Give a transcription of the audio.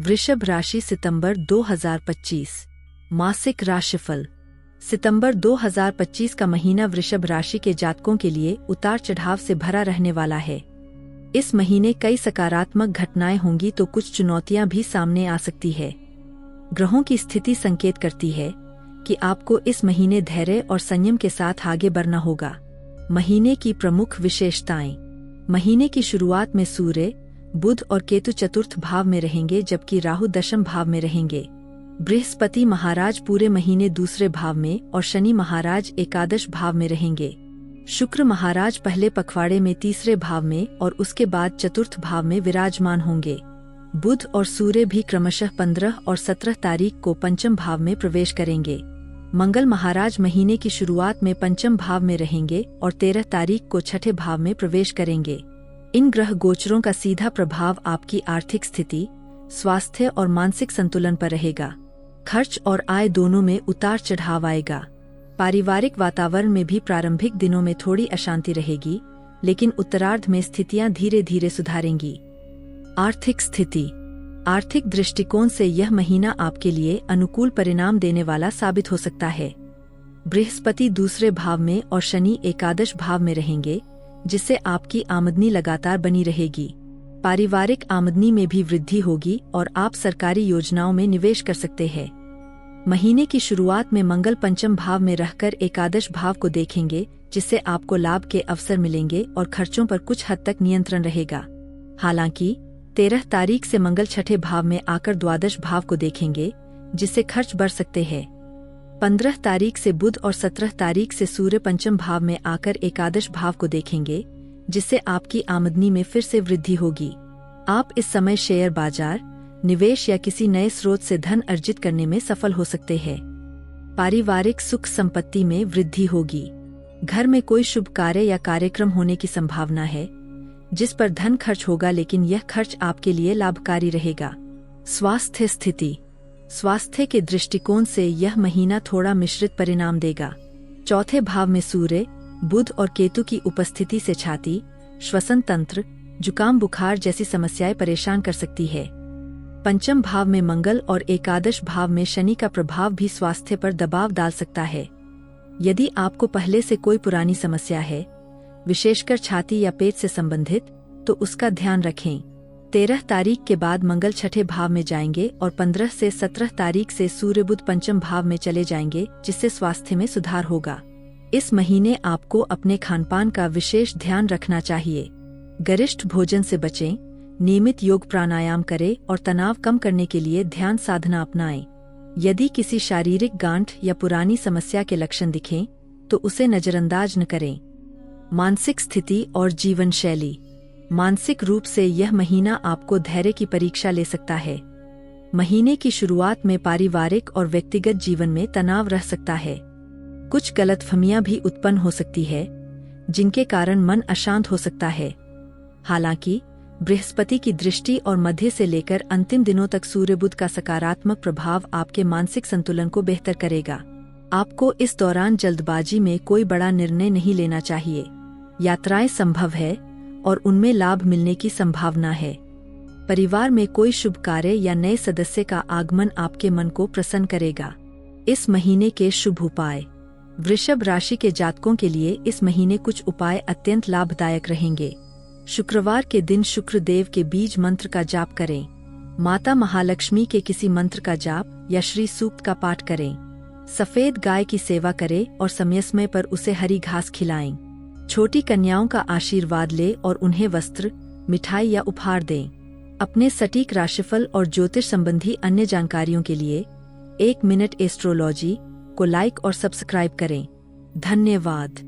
वृषभ राशि सितंबर 2025 मासिक राशिफल। सितंबर 2025 का महीना वृषभ राशि के जातकों के लिए उतार चढ़ाव से भरा रहने वाला है। इस महीने कई सकारात्मक घटनाएं होंगी तो कुछ चुनौतियां भी सामने आ सकती है। ग्रहों की स्थिति संकेत करती है कि आपको इस महीने धैर्य और संयम के साथ आगे बढ़ना होगा। महीने की प्रमुख विशेषताएं। महीने की शुरुआत में सूर्य, बुध और केतु चतुर्थ भाव में रहेंगे जबकि राहु दशम भाव में रहेंगे। बृहस्पति महाराज पूरे महीने दूसरे भाव में और शनि महाराज एकादश भाव में रहेंगे। शुक्र महाराज पहले पखवाड़े में तीसरे भाव में और उसके बाद चतुर्थ भाव में विराजमान होंगे। बुध और सूर्य भी क्रमशः 15 और 17 तारीख को पंचम भाव में प्रवेश करेंगे। मंगल महाराज महीने की शुरुआत में पंचम भाव में रहेंगे और 13 तारीख को छठे भाव में प्रवेश करेंगे। इन ग्रह गोचरों का सीधा प्रभाव आपकी आर्थिक स्थिति, स्वास्थ्य और मानसिक संतुलन पर रहेगा। खर्च और आय दोनों में उतार चढ़ाव आएगा। पारिवारिक वातावरण में भी प्रारंभिक दिनों में थोड़ी अशांति रहेगी, लेकिन उत्तरार्ध में स्थितियां धीरे धीरे सुधारेंगी। आर्थिक स्थिति। आर्थिक दृष्टिकोण से यह महीना आपके लिए अनुकूल परिणाम देने वाला साबित हो सकता है। बृहस्पति दूसरे भाव में और शनि एकादश भाव में रहेंगे, जिससे आपकी आमदनी लगातार बनी रहेगी। पारिवारिक आमदनी में भी वृद्धि होगी और आप सरकारी योजनाओं में निवेश कर सकते हैं। महीने की शुरुआत में मंगल पंचम भाव में रहकर एकादश भाव को देखेंगे, जिससे आपको लाभ के अवसर मिलेंगे और खर्चों पर कुछ हद तक नियंत्रण रहेगा। हालांकि 13 तारीख से मंगल छठे भाव में आकर द्वादश भाव को देखेंगे, जिससे खर्च बढ़ सकते हैं। 15 तारीख से बुध और 17 तारीख से सूर्य पंचम भाव में आकर एकादश भाव को देखेंगे, जिससे आपकी आमदनी में फिर से वृद्धि होगी। आप इस समय शेयर बाजार, निवेश या किसी नए स्रोत से धन अर्जित करने में सफल हो सकते हैं। पारिवारिक सुख संपत्ति में वृद्धि होगी। घर में कोई शुभ कार्य या कार्यक्रम होने की संभावना है, जिस पर धन खर्च होगा, लेकिन यह खर्च आपके लिए लाभकारी रहेगा। स्वास्थ्य स्थिति। स्वास्थ्य के दृष्टिकोण से यह महीना थोड़ा मिश्रित परिणाम देगा। चौथे भाव में सूर्य, बुध और केतु की उपस्थिति से छाती, श्वसन तंत्र, जुकाम बुखार जैसी समस्याएं परेशान कर सकती है। पंचम भाव में मंगल और एकादश भाव में शनि का प्रभाव भी स्वास्थ्य पर दबाव डाल सकता है। यदि आपको पहले से कोई पुरानी समस्या है, विशेषकर छाती या पेट से संबंधित, तो उसका ध्यान रखें। 13 तारीख के बाद मंगल छठे भाव में जाएंगे और 15 से 17 तारीख से सूर्य बुध पंचम भाव में चले जाएंगे, जिससे स्वास्थ्य में सुधार होगा। इस महीने आपको अपने खानपान का विशेष ध्यान रखना चाहिए। गरिष्ठ भोजन से बचें, नियमित योग प्राणायाम करें और तनाव कम करने के लिए ध्यान साधना अपनाएं। यदि किसी शारीरिक गांठ या पुरानी समस्या के लक्षण दिखें, तो उसे नजरअंदाज न करें। मानसिक स्थिति और जीवन शैली। मानसिक रूप से यह महीना आपको धैर्य की परीक्षा ले सकता है। महीने की शुरुआत में पारिवारिक और व्यक्तिगत जीवन में तनाव रह सकता है। कुछ गलतफहमियां भी उत्पन्न हो सकती है, जिनके कारण मन अशांत हो सकता है। हालांकि बृहस्पति की दृष्टि और मध्य से लेकर अंतिम दिनों तक सूर्य बुध का सकारात्मक प्रभाव आपके मानसिक संतुलन को बेहतर करेगा। आपको इस दौरान जल्दबाजी में कोई बड़ा निर्णय नहीं लेना चाहिए। यात्राएं संभव है और उनमें लाभ मिलने की संभावना है। परिवार में कोई शुभ कार्य या नए सदस्य का आगमन आपके मन को प्रसन्न करेगा। इस महीने के शुभ उपाय। वृषभ राशि के जातकों के लिए इस महीने कुछ उपाय अत्यंत लाभदायक रहेंगे। शुक्रवार के दिन शुक्र देव के बीज मंत्र का जाप करें। माता महालक्ष्मी के किसी मंत्र का जाप या श्री सूक्त का पाठ करें। सफेद गाय की सेवा करें और समय पर उसे हरी घास खिलाएं। छोटी कन्याओं का आशीर्वाद लें और उन्हें वस्त्र, मिठाई या उपहार दें। अपने सटीक राशिफल और ज्योतिष संबंधी अन्य जानकारियों के लिए 1 मिनट एस्ट्रोलॉजी को लाइक और सब्सक्राइब करें। धन्यवाद।